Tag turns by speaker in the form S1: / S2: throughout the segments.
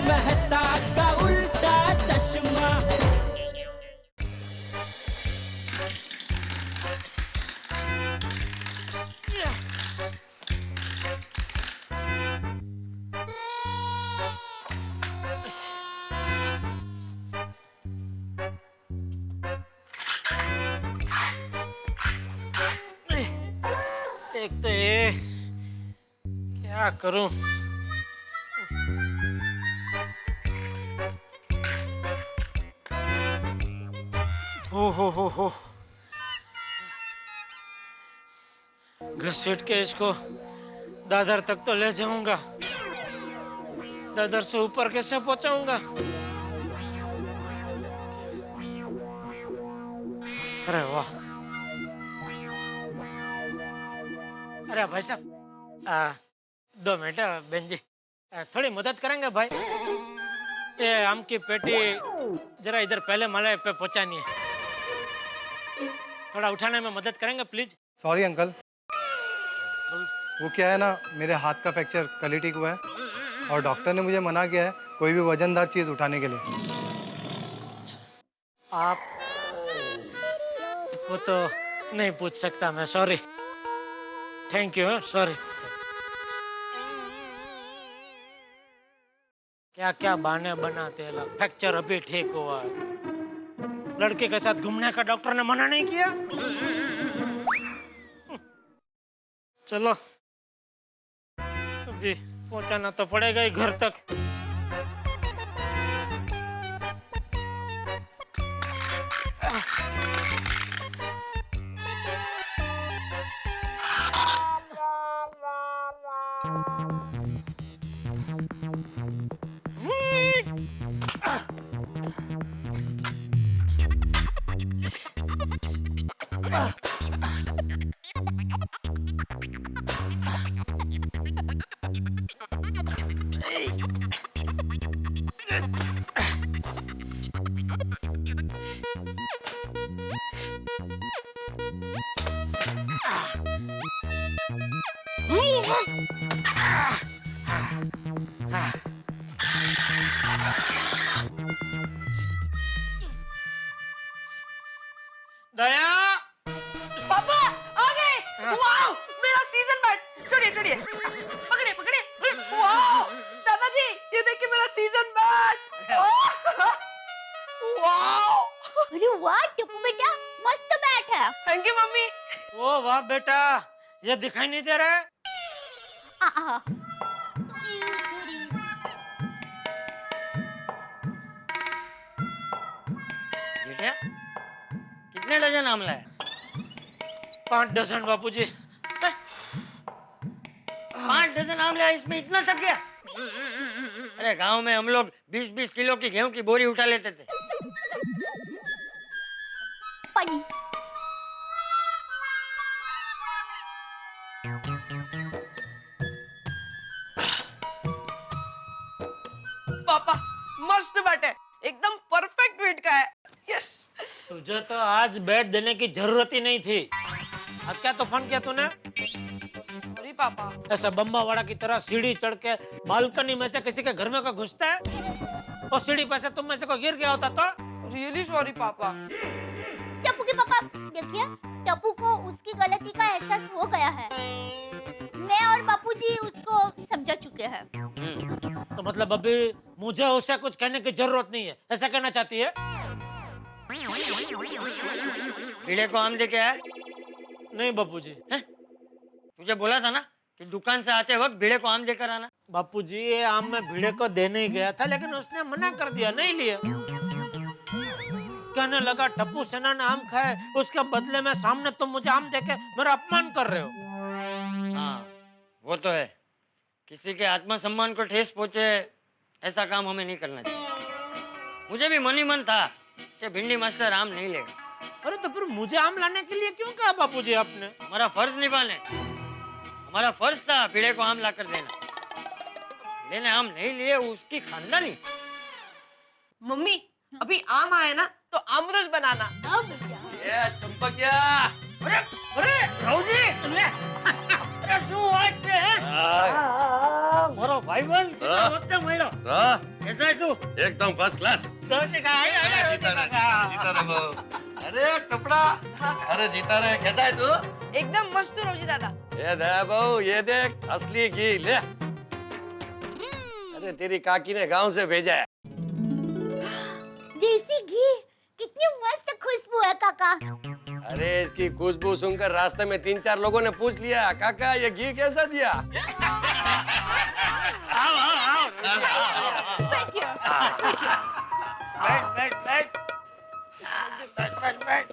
S1: मेहता का उल्टा चश्मा।
S2: एक तो ये क्या करूं? हो घसीट के इसको दादर तक तो ले जाऊंगा, दादर से ऊपर कैसे पहुंचाऊंगा? अरे वाह! अरे भाई साहब, 2 मिनट बहन जी, थोड़ी मदद करेंगे भाई? ये आम की पेटी जरा इधर पहले माले पे पहुंचानी है, थोड़ा उठाने में मदद करेंगे प्लीज?
S3: सॉरी अंकल, वो क्या है ना, मेरे हाथ का फ्रैक्चर कल ही ठीक हुआ है और डॉक्टर ने मुझे मना किया है कोई भी वजनदार चीज उठाने के लिए।
S2: आप वो तो नहीं पूछ सकता मैं, सॉरी, थैंक यू, सॉरी। क्या क्या बहाने बनाते हैं लोग, फ्रैक्चर अभी ठीक हुआ है, लड़के के साथ घूमने का डॉक्टर ने मना नहीं किया। चलो अभी पहुंचाना तो पड़ेगा ही घर तक। दया,
S4: पापा आ गए। वाओ, मेरा सीजन बैट। छोड़िए छोड़िए, पकड़िए पकड़िए। वाओ दादाजी, ये देखिए मेरा सीजन बैट। वाओ,
S5: अरे वाह टप्पू बेटा, मस्त बैट है।
S4: Thank you mummy.
S2: ओ वाह बेटा, ये दिखाई नहीं दे रहा है?
S6: बेटा कितने डजन आमला है?
S2: 5 डजन बापूजी।
S6: 5 डजन आमला है, इसमें इतना थक गया? अरे गांव में हम लोग 20-20 किलो की गेहूं की बोरी उठा लेते थे।
S5: पानी।
S4: पापा मस्त बैट है, एकदम परफेक्ट वेट का है। यस।
S2: तुझे तो आज बैट देने की जरूरत ही नहीं थी। आज क्या तूफान किया तूने?
S4: सॉरी पापा।
S2: ऐसा बम्बा वाड़ा की तरह सीढ़ी चढ़ के बालकनी में से किसी के घर में को घुसता है, और सीढ़ी पे से तुम में से कोई गिर गया होता तो?
S4: रियली सॉरी पापा।
S5: टप्पू के पापा देखिए, टप्पू को उसकी गलती का एहसास हो गया है। मैं और बापूजी उसको समझा चुके हैं।
S2: तो मतलब अभी मुझे उसे कुछ कहने की जरूरत नहीं है, ऐसा कहना चाहती है?
S6: भिड़े को आम लेके आया?
S2: नहीं बापूजी।
S6: तुझे बोला था ना कि दुकान से आते वक्त भिड़े को आम लेकर आना।
S2: बापूजी ये आम मैं भिड़े को देने ही गया था, लेकिन उसने मना कर दिया, नहीं लिया। कहने लगा टप्पू सेना ने आम खाए, उसके बदले में सामने तुम मुझे आम देके मेरा अपमान कर रहे हो।
S6: हाँ वो तो है, किसी के आत्मसम्मान को ठेस पहुंचे ऐसा काम हमें नहीं करना चाहिए। मुझे भी मन ही मन था कि भिंडी मास्टर आम नहीं लेगा।
S2: अरे तो फिर मुझे आम लाने के लिए क्यों कहा बापूजी आपने?
S6: हमारा फर्ज निभाने, हमारा फर्ज था भिड़े को आम लाकर देना। भिड़े ने आम नहीं लिए, उसकी खानदानी।
S4: मम्मी अभी आम आए ना तो आमरस बनाना।
S7: ये चंपकिया,
S6: अरे अरे राहुल जी, अरे શું વાત છે? મારો ભાઈબંધ કેટલા
S7: હા?
S6: વખતે મળ્યો
S7: हाँ
S6: कैसा है तू
S7: एकदम फर्स्ट क्लास
S2: રોજી કાકા
S7: जीता रहे अरे टपड़ा अरे जीता रहे कैसा है तू
S4: एकदम मस्त रोजी दादा
S7: ये दया बहू ये देख असली घी ले अरे तेरी काकी ने गांव से भेजा है
S5: देसी घी कितनी मस्त खुशबू है काका।
S7: अरे इसकी खुशबू सुनकर रास्ते में 3-4 लोगों ने पूछ लिया काका ये घी कैसा दिया
S6: आओ आओ आओ
S5: बैठिए।
S6: बैठ बैठ बैठ बैठ बैठ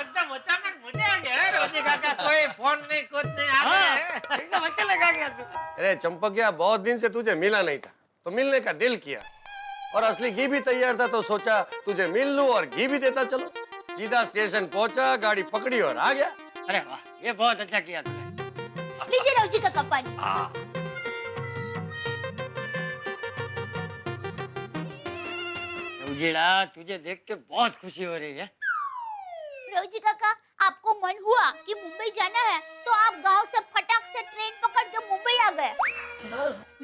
S2: एकदम अचानक मजा आ गया है रोजी काका कोई फोन नहीं कुछ नहीं आ
S6: हाँ,
S2: गए
S6: एकदम अच्छा लगा गया तू
S7: अरे चंपकिया बहुत दिन से तुझे मिला नहीं था तो मिलने का दिल किया और असली घी भी तैयार था तो सोचा तुझे मिल लूं और घी भी देता चलो सीधा स्टेशन पहुंचा गाड़ी पकड़ी और आ गया
S6: अरे वाह ये बहुत अच्छा किया तूने
S5: लीजिए रोजी काका पानी।
S6: उजीड़ा तुझे देख के बहुत खुशी हो रही है
S5: रोजी काका आपको मन हुआ कि मुंबई जाना है तो आप गांव से फटाक से ट्रेन पकड़ के मुंबई आ गए,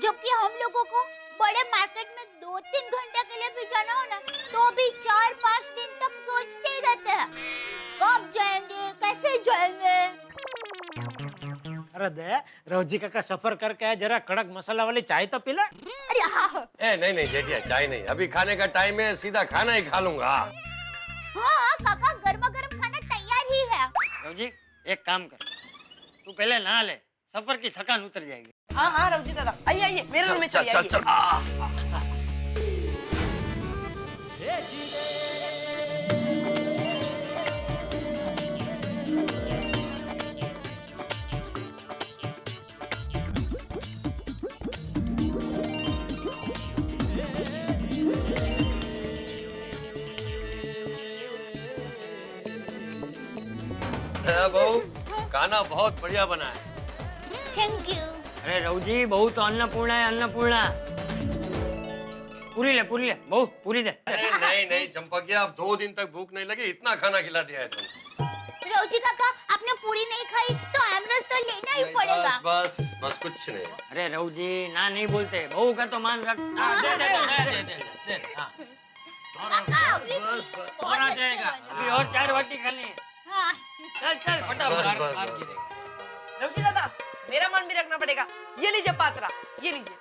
S5: जबकि हम लोगों को बड़े मार्केट में 2-3 घंटे के लिए भी जाना हो ना तो भी 4-5 दिन तक सोचते ही रहते हैं कब जाएंगे कैसे जाएंगे।
S2: अरे दे रोजी काका सफर करके आए जरा कड़क मसाला वाली चाय तो पी ले।
S5: अरे हाँ
S7: ए नहीं जेठिया चाय नहीं अभी खाने का टाइम है सीधा खाना ही खा लूंगा
S5: हाँ काका गर्मा गर्म खाना तैयार ही है।
S6: रवजी एक काम कर तू पहले नहा ले सफर की थकान उतर जाएगी
S4: हाँ हाँ रोजी दादा आइए आइए मेरे रूम में चलिए आइए।
S7: बहू खाना बहुत बढ़िया बना है
S5: थैंक यू।
S6: अरे रवजी बहू तो अन्नपूर्णा है अन्नपूर्णा पूरी ले बहू पूरी दे
S7: अरे नहीं चंपकिया अब 2 दिन तक भूख नहीं लगी इतना खाना खिला दिया है तुम
S5: रोजी काका आपने पूरी नहीं खाई तो एमरस तो लेना ही पड़ेगा।
S7: बस कुछ नहीं
S6: अरे रवजी ना नहीं बोलते बहू का तो मान रख
S2: दे हाँ।
S5: काका अभी
S2: और आ जाएगा
S6: अभी और 4 बाटी खानी है
S5: हाँ
S6: चल चल फटाफट
S2: बाहर गिरेगा।
S4: रोजी दादा मेरा मन भी रखना पड़ेगा। ये लीजिए पात्रा ये लीजिए।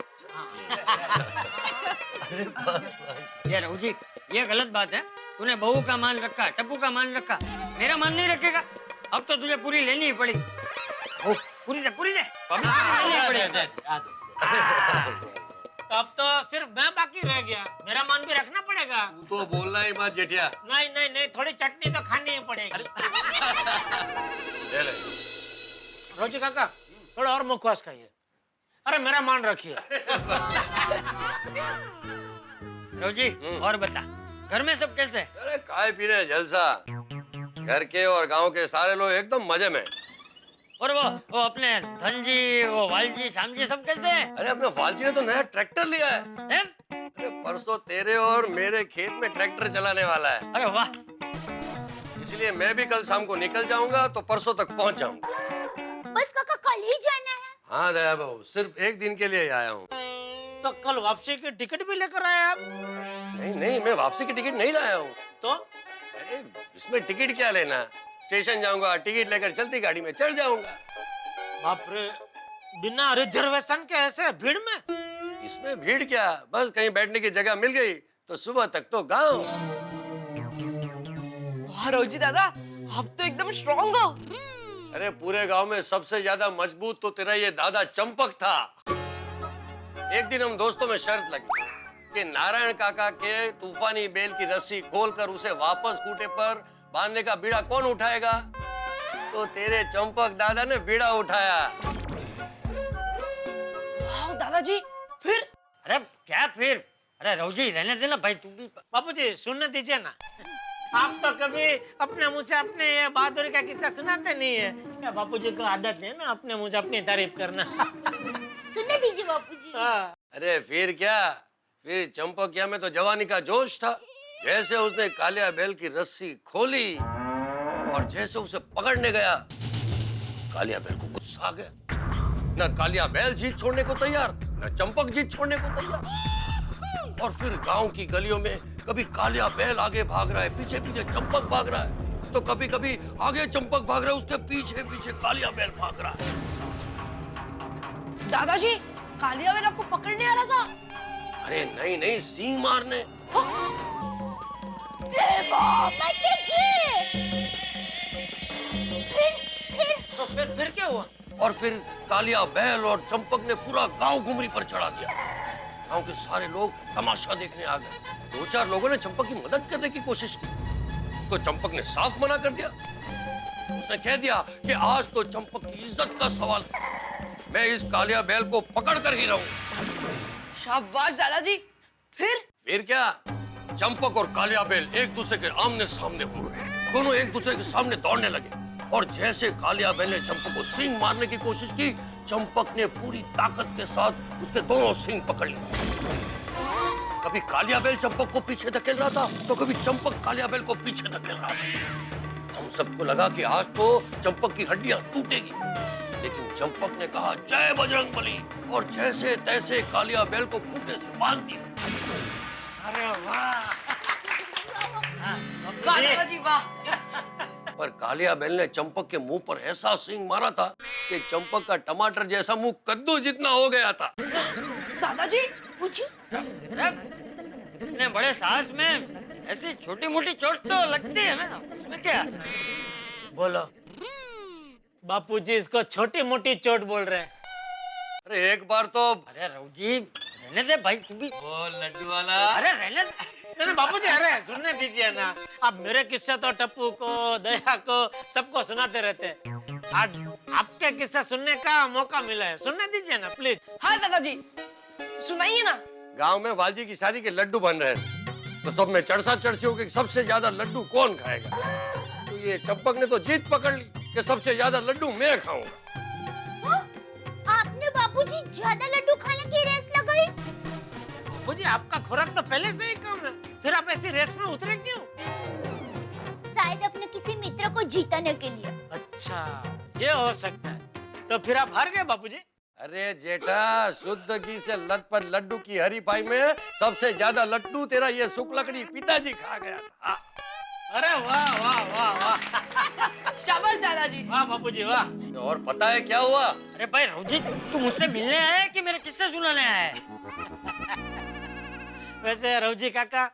S6: ये रवजी ये गलत बात है तूने बहू का मान रखा टप्पू का मान रखा मेरा मान नहीं रखेगा अब तो तुझे पूरी लेनी ही पड़ेगी ओ, पूरी दे
S2: तो अब तो सिर्फ मैं बाकी रह गया मेरा मान भी रखना पड़ेगा।
S7: तू तो बोलना ही मत जेठिया
S2: नहीं थोड़ी चटनी तो खानी ही पड़ेगी।
S7: ले ले
S2: रोजी काका थोड़ा और मुखवास खाइए। अरे मेरा मान रखिए।
S6: रवजी और बता घर में सब कैसे हैं?
S7: अरे खाए पी रहे जलसा घर के और गांव के सारे लोग एकदम मजे में
S6: और वो अपने धनजी वो वालजी श्यामजी सब कैसे हैं?
S7: अरे अपने वालजी ने तो नया ट्रैक्टर लिया है
S6: हैं?
S7: अरे परसों तेरे और मेरे खेत में ट्रैक्टर चलाने वाला है
S6: अरे वाह
S7: इसलिए मैं भी कल शाम को निकल जाऊंगा तो परसों तक पहुंच जाऊंगा
S5: बस काका कल ही जाना है।
S7: हाँ दया बहू सिर्फ 1 दिन के लिए ही आया हूँ
S2: तो कल वापसी की टिकट भी लेकर आए आप?
S7: नहीं मैं वापसी की टिकट नहीं लाया हूँ
S2: तो
S7: अरे इसमें टिकट क्या लेना स्टेशन जाऊंगा टिकट लेकर चलती गाड़ी में चढ़ जाऊंगा
S2: बाप रे बिना रिजर्वेशन के ऐसे भीड़ में?
S7: इसमें भीड़ क्या बस कहीं बैठने की जगह मिल गई तो सुबह तक तो गाँव
S4: वाह रोजी दादा आप तो एकदम स्ट्रॉन्ग हो।
S7: अरे पूरे गांव में सबसे ज्यादा मजबूत तो तेरा ये दादा चंपक था। एक दिन हम दोस्तों में शर्त लगी कि नारायण काका के तूफानी बेल की रस्सी खोलकर उसे वापस खूंटे पर बांधने का बीड़ा कौन उठाएगा तो तेरे चंपक दादा ने बीड़ा उठाया।
S4: वाह दादाजी फिर
S6: अरे क्या फिर अरे रवजी रहने देना भाई तू भी
S2: बापूजी सुनने दीजिए ना आप तो कभी अपने मुंह से अपने ये बहादुरी का किस्सा सुनाते नहीं है क्या बापूजी को आदत है ना अपने मुंह से अपनी तारीफ करना।
S5: सुनने दीजिए बापूजी।
S2: हाँ।
S7: अरे फिर क्या फिर चंपकिया में तो जवानी का जोश था जैसे उसने कालिया बैल की रस्सी खोली और जैसे उसे पकड़ने गया कालिया बैल को गुस्सा आ गया न कालिया बैल जीत छोड़ने को तैयार न चंपक जीत छोड़ने को तैयार। और फिर गांव की गलियों में कभी कालिया बैल आगे भाग रहा है, पीछे पीछे चंपक भाग रहा है, तो कभी कभी आगे चंपक भाग रहा है, उसके पीछे पीछे कालिया बैल भाग रहा है।
S4: दादाजी, कालिया बैल आपको पकड़ने आ रहा था?
S7: अरे नहीं नहीं, सींग मारने।
S2: फिर क्या हुआ?
S7: और फिर कालिया बैल और चंपक ने पूरा गांव घुमरी पर चढ़ा दिया। गांव के सारे लोग तमाशा देखने आ गए। 2-4 लोगों ने चंपक की मदद करने की कोशिश की, तो चंपक ने साफ मना कर दिया। उसने कह दिया कि आज तो चंपक की इज्जत का सवाल है, मैं इस कालिया बैल को पकड़ कर ही रहूं।
S4: शाबाश दादाजी।
S7: फिर क्या, चंपक और कालिया बैल एक दूसरे के आमने सामने हो गए। दोनों एक दूसरे के सामने दौड़ने लगे, और जैसे कालिया बैल ने चंपक को सींग मारने की कोशिश की, चंपक ने पूरी ताकत के साथ उसके दोनों सींग पकड़ लिए। कभी कालिया बैल चंपक को पीछे धकेल रहा था, तो कभी चंपक कालिया बैल को पीछे धकेल रहा था। हम सबको लगा कि आज तो चंपक की हड्डियां टूटेगी, लेकिन चंपक ने कहा जय बजरंग बली, और जैसे तैसे कालिया बैल को खूंटे से बांध दिया।
S2: अरे वाह!
S4: वाह दादाजी वाह।
S7: पर कालिया बैल ने चंपक के मुंह पर ऐसा सींग मारा था कि चंपक का टमाटर जैसा मुंह कद्दू जितना हो गया था।
S4: दादाजी पूछिए।
S6: इतने बड़े साहस में ऐसी छोटी मोटी चोट तो लगती है ना, उसमें क्या?
S2: बोलो। बापूजी इसको छोटी मोटी चोट बोल रहे हैं।
S7: अरे एक बार तो
S6: अरे रघु जी, रहने दे भाई, तू भी।
S2: ओ लड्डू वाला।
S6: अरे रहने दे।
S2: नहीं बापूजी, अरे सुनने दीजिए ना। आप मेरे किस्से तो टप्पू को, दया को, सबको सुनाते रहते हैं। आज आपके किस्से सुनने का मौका मिला है, सुनने दीजिए ना प्लीज।
S4: हाँ दादाजी, सुनाइए ना।
S7: गांव में वालजी की शादी के लड्डू बन रहे थे, तो सब में चर्चा चर्ची हो गई सबसे ज्यादा लड्डू कौन खाएगा। तो ये चंपक ने तो जीत पकड़ ली कि सबसे ज्यादा लड्डू मैं खाऊंगा।
S5: आपने बापूजी ज्यादा लड्डू खाने की रेस लगाई?
S2: बापूजी आपका खुराक तो पहले से ही कम है, फिर आप ऐसी रेस में उतरे क्यों?
S5: शायद अपने किसी मित्र को जीतने के लिए।
S2: अच्छा, ये हो सकता है। तो फिर आप हार गए बापूजी?
S7: अरे जेठा, शुद्ध घी से लत पर लड्डू की हरीफाई में सबसे ज्यादा लड्डू तेरा ये सुकलकड़ी पिताजी खा गया था।
S2: अरे वाह वाह वाह वाह!
S4: शाबाश दादाजी।
S2: वाह बापूजी वाह!
S7: और पता है क्या हुआ?
S6: अरे भाई रघु जी, तू मुझसे मिलने आया है कि मेरे किस्से सुनाने आया है?
S2: वैसे रघुजी काका,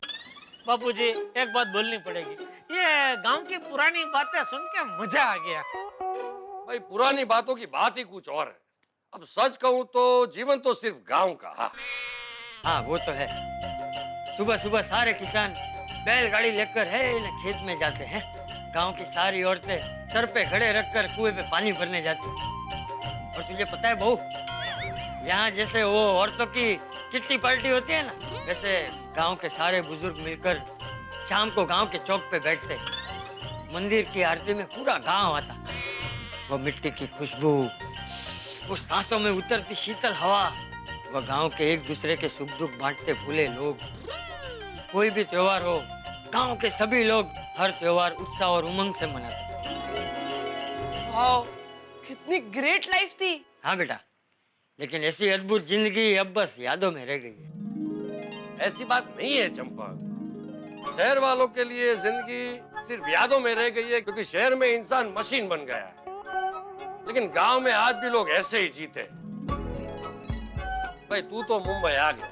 S2: बापूजी एक बात बोलनी पड़ेगी। ये गांव की पुरानी बातें सुन के मजा आ गया।
S7: भाई पुरानी बातों की बात ही कुछ और है। अब सच कहूँ तो जीवन तो सिर्फ गांव का।
S6: हाँ वो तो है। सुबह सुबह सारे किसान बैलगाड़ी लेकर है ना खेत में जाते हैं। गांव की सारी औरतें सर पे खड़े रखकर कुएं पे पानी भरने जाती हैं। और तुझे पता है बहू, यहाँ जैसे वो औरतों की किट्टी पार्टी होती है ना, वैसे गांव के सारे बुजुर्ग मिलकर शाम को गांव के चौक पे बैठते। मंदिर की आरती में पूरा गांव आता। वो मिट्टी की खुशबू, वो सांसों में उतरती शीतल हवा, वो गांव के एक दूसरे के सुख दुख बांटते भूले लोग। कोई भी त्योहार हो, गांव के सभी लोग हर त्योहार उत्साह और उमंग से मनाते।
S4: वाओ, कितनी ग्रेट लाइफ थी।
S6: हाँ बेटा, लेकिन ऐसी अद्भुत जिंदगी अब बस यादों में रह गई है।
S7: ऐसी बात नहीं है चंपा। शहर वालों के लिए जिंदगी सिर्फ यादों में रह गई है, क्योंकि शहर में इंसान मशीन बन गया है। लेकिन गांव में आज भी लोग ऐसे ही जीते। भाई तू तो मुंबई आ गया,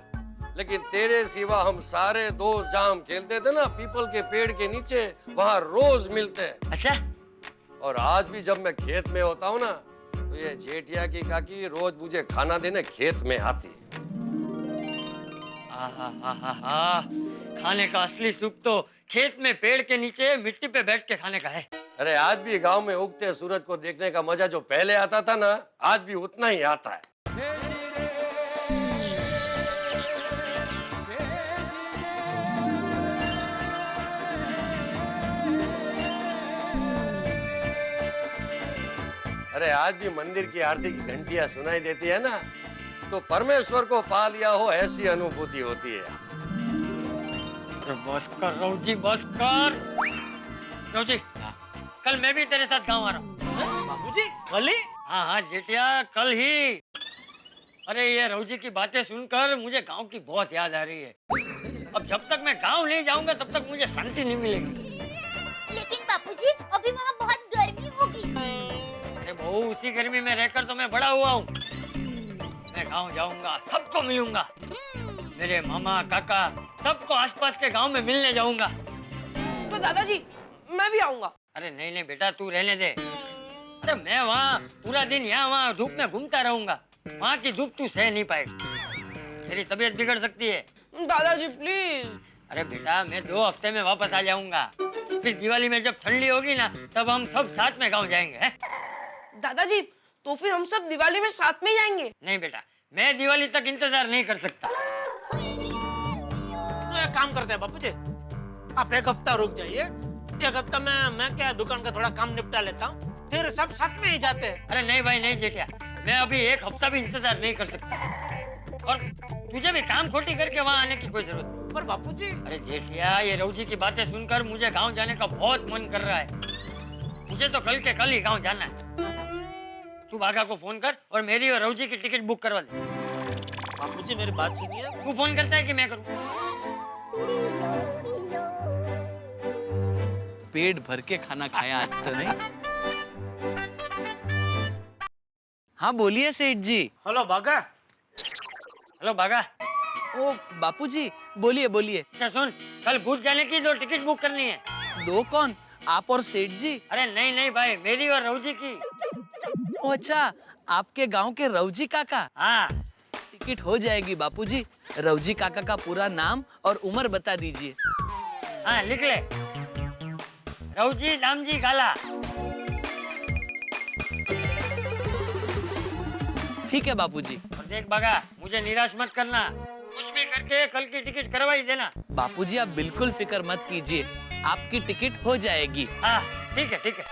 S7: लेकिन तेरे सिवा हम सारे दोस्त जहां हम खेलते थे ना पीपल के पेड़ के नीचे, वहां रोज मिलते हैं।
S6: अच्छा?
S7: और आज भी जब मैं खेत में होता हूँ ना, तो ये जेठिया की काकी रोज मुझे खाना देने खेत में आती है।
S6: खाने का असली सुख तो खेत में पेड़ के नीचे मिट्टी पे बैठ के खाने का है।
S7: अरे आज भी गांव में उगते सूरज को देखने का मजा जो पहले आता था ना, आज भी उतना ही आता है। अरे आज भी मंदिर की आरती की घंटियां सुनाई देती है ना, तो परमेश्वर को पा लिया हो ऐसी अनुभूति होती है।
S6: बस कर रघु जी, बस कर। रघु जी, कल मैं भी तेरे साथ गाँव आ रहा हूँ।
S2: बाबूजी कल ही?
S6: हाँ हाँ जेठिया, कल ही। अरे ये रौजी की बातें सुनकर मुझे गांव की बहुत याद आ रही है। अब जब तक मैं गांव नहीं जाऊंगा तब तक मुझे शांति नहीं मिलेगी।
S5: लेकिन बापूजी अभी वहाँ बहुत गर्मी होगी।
S6: अरे बहू, उसी गर्मी में रहकर तो मैं बड़ा हुआ हूँ। मैं गांव जाऊंगा, सबको मिलूंगा, मेरे मामा काका सबको आसपास के गांव में मिलने जाऊंगा।
S4: तो दादाजी मैं भी आऊंगा।
S6: अरे नहीं नहीं बेटा, तू रहने दे। अरे मैं वहाँ पूरा दिन यहाँ वहाँ धूप में घूमता रहूंगा। वहाँ की धूप तू सह नहीं पाएगी, तेरी तबीयत बिगड़ सकती है।
S4: दादाजी प्लीज।
S6: अरे बेटा, मैं 2 हफ्ते में वापस आ जाऊंगा। फिर दिवाली में जब ठंडी होगी ना, तब हम सब साथ में गांव जाएंगे। हैं?
S4: दादाजी तो फिर हम सब दिवाली में साथ में ही जाएंगे।
S6: नहीं बेटा, मैं दिवाली तक इंतजार नहीं कर सकता।
S2: तो एक काम करते हैं बापूजी, आप 1 हफ्ता रुक जाइए। 1 हफ्ता में मैं क्या दुकान का थोड़ा काम निपटा लेता हूँ, फिर सब साथ में ही जाते हैं।
S6: अरे नहीं भाई नहीं जेठिया, मैं अभी 1 हफ्ता भी इंतजार नहीं कर सकता। और तुझे भी काम खोटी करके वहाँ आने की कोई जरूरत नहीं।
S2: पर बापूजी।
S6: अरे जेठिया, ये रौजी की बातें सुनकर मुझे गांव जाने का बहुत मन कर रहा है। मुझे तो कल के कल ही गांव जाना है। तू बागा को फोन कर और मेरी और रौजी की टिकट बुक करवा दे।
S2: बापूजी मेरी बात सुनिए।
S6: तू फोन करता है कि मैं करूँ?
S8: पेट भर के खाना खाया आज तो नहीं। हाँ बोलिए सेठ जी।
S2: हेलो बागा।
S6: हेलो बागा।
S8: ओ बापूजी बोलिए बोलिए।
S6: अच्छा सुन, कल भूत जाने की 2 टिकट बुक करनी है।
S8: 2 कौन, आप और सेठ जी?
S6: अरे नहीं नहीं भाई, मेरी और रौजी की।
S8: ओ अच्छा, आपके गांव के रौजी काका।
S6: हाँ
S8: टिकट हो जाएगी बापूजी। रौजी काका का पूरा नाम और उम्र बता दीजिए।
S6: हाँ लिख ले, रौजी दामजी गाला।
S8: ठीक है बापूजी।
S6: और देख बागा, मुझे निराश मत करना, कुछ भी करके कल की टिकट करवा ही देना।
S8: बापूजी आप बिल्कुल फिक्र मत कीजिए, आपकी टिकट हो जाएगी।
S6: हाँ ठीक है ठीक है।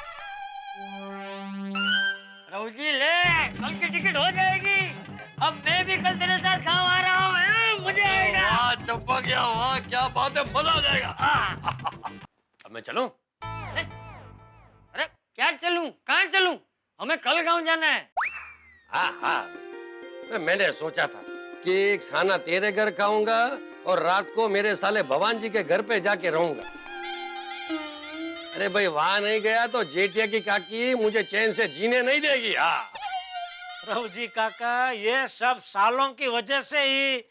S6: रौजी ले, कल की टिकट हो जाएगी। अब मैं भी कल तेरे साथ गाँव आ रहा हूँ, मुझे आएगा।
S7: वाह चंपा, क्या वाह, क्या बात है, मजा आ जाएगा। अब मैं चलूं?
S6: अरे क्या चलूं, कहाँ चलूं? हमें कल गाँव जाना है।
S7: हाँ, मैंने सोचा था कि एक खाना तेरे घर खाऊंगा और रात को मेरे साले भगवान जी के घर पे जाके रहूंगा। अरे भाई, वहां नहीं गया तो जेठिया की काकी मुझे चैन से जीने नहीं देगी। हाँ
S2: रौजी काका, ये सब सालों की वजह से ही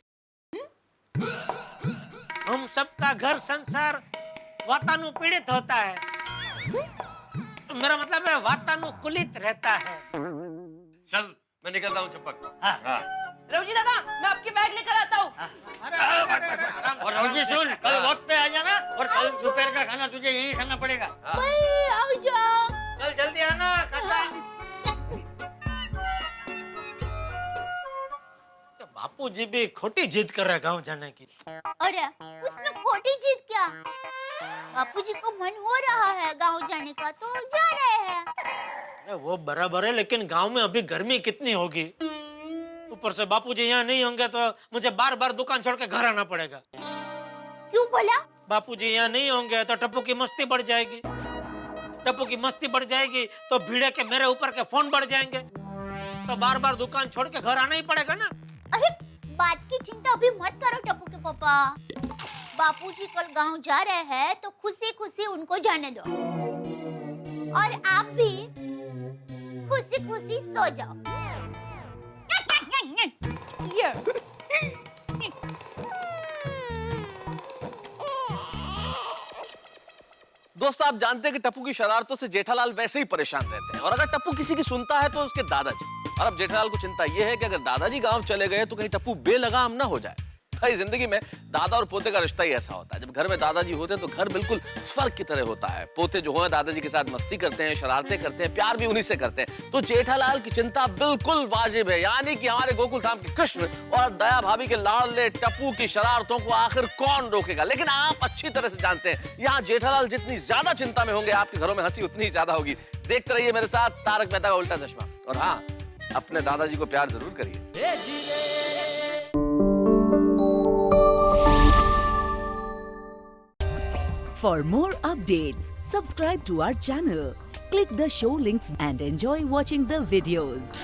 S2: हम सबका घर संसार वातानुकूलित होता है। मेरा मतलब है वातानुकूलित रहता है।
S7: चल मैं निकलता हूँ चंपक।
S6: हाँ।
S7: हाँ।
S4: रौजी दादा मैं आपकी बैग लेकर आता हूँ।
S6: और रौजी सुन, कल वक्त पे आ जाना और कल दोपहर का खाना तुझे यही खाना पड़ेगा।
S5: भाई आओ जाओ।
S2: कल जल्दी आना काका। बापूजी भी खोटी जिद कर रहे हैं गाँव जाने की।
S5: अरे उसमें खोटी जिद क्या? बापूजी को मन हो रहा है गांव जाने का तो जा रहे हैं।
S2: अरे वो बराबर है, लेकिन गांव में अभी गर्मी कितनी होगी। ऊपर से बापूजी यहाँ नहीं होंगे तो मुझे बार बार दुकान छोड़ के घर आना पड़ेगा।
S5: क्यों बोला?
S2: बापूजी यहाँ नहीं होंगे तो टप्पू की मस्ती बढ़ जाएगी। टप्पू की मस्ती बढ़ जाएगी तो भीड़े के मेरे ऊपर के फोन बढ़ जाएंगे, तो बार बार दुकान छोड़ के घर आना ही पड़ेगा ना।
S5: अरे बात की चिंता अभी मत करो टप्पू के पापा। बापूजी कल गांव जा रहे हैं तो खुशी खुशी उनको जाने दो, और आप भी खुशी खुशी सो जाओ।
S9: दोस्त, आप जानते हैं कि टप्पू की शरारतों से जेठालाल वैसे ही परेशान रहते हैं, और अगर टप्पू किसी की सुनता है तो उसके दादाजी। और अब जेठालाल को चिंता यह है कि अगर दादाजी गांव चले गए तो कहीं टप्पू बेलगाम ना हो जाए। भाई जिंदगी में दादा और पोते का रिश्ता ही ऐसा होता है। जब घर में दादाजी होते हैं तो घर बिल्कुल स्वर्ग की तरह होता है। पोते जो हैं दादाजी के साथ मस्ती करते हैं, शरारतें करते हैं, प्यार भी उन्हीं से करते हैं। तो जेठालाल की चिंता बिल्कुल वाजिब है, यानी कि हमारे गोकुल धाम के कृष्ण और दया भाभी के लाडले टप्पू की शरारतों को आखिर कौन रोकेगा। लेकिन आप अच्छी तरह से जानते हैं, यहाँ जेठालाल जितनी ज्यादा चिंता में होंगे, आपके घरों में हंसी उतनी ही ज्यादा होगी। देखते रहिए मेरे साथ तारक मेहता का उल्टा चश्मा। और हाँ, अपने दादाजी को प्यार जरूर करिए।
S10: For more updates, subscribe to our channel, click the show links and enjoy watching the videos.